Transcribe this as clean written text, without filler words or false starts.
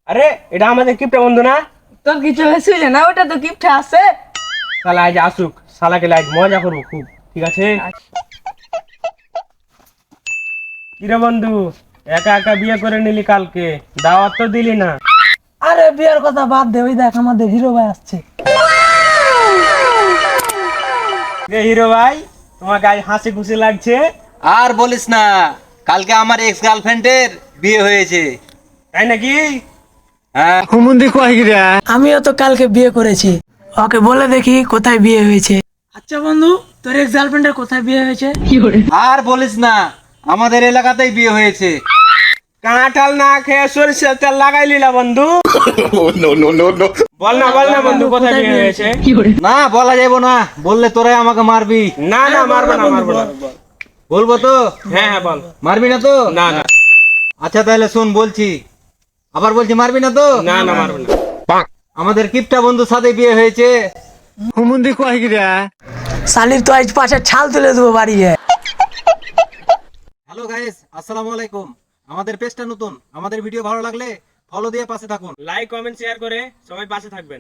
আরে এটা আমাদের কিপটা বন্ধু না? তোর কিছু হয়েছে না? ওটা তো গিফট আছে। শালা আজ আসুক, শালাকে লাইট মজা করবো খুব, ঠিক আছে? কিরে বন্ধু, একা একা বিয়ে করে নিলি কালকে, দাওয়াত তো দিলি না। আরে বিয়ের কথা বাদ দে, ওই দেখ আমাদের হিরো ভাই আসছে। হিরো ভাই, তোমার গায়ে হাসি খুশি লাগছে। আর বলিস না, কালকে আমার এক্স গার্লফ্রেন্ডের বিয়ে হয়েছে। তাই নাকি? হ্যাঁ, আমিও তো কালকে বিয়ে করেছি। ওকে বলে দেখি কোথায় বিয়ে হয়েছে। আচ্ছা বন্ধু, তোর এক্স গার্লফ্রেন্ডের কোথায় বিয়ে হয়েছে? আর বলিস না, আমাদের এলাকাতেই বিয়ে হয়েছে। কাঁঠাল না খেয়ে সরিষার তেল লাগাই লিলা বন্ধু। বল না বন্ধু, কোথায় বিয়ে হয়েছে? না বলা যাবো না, বললে তোরাই আমাকে মারবি। না মারবো না। বলবো তো? হ্যাঁ বল। মারবি না তো? না আচ্ছা তাহলে শোন, বলছি, আবার বলছি, মারবি না তো? না মারবো না। আমাদের কিপটা বন্ধুর সাথে বিয়ে হয়েছে। শালির তো আজ পাশে ছাল তুলে দেবো বাড়িয়ে। হ্যালো গাইস, আসসালামু আলাইকুম। আমাদের পেজটা নতুন, আমাদের ভিডিও ভালো লাগলে ফলো দিয়ে পাশে থাকুন। লাইক কমেন্ট শেয়ার করে সবাই পাশে থাকবেন।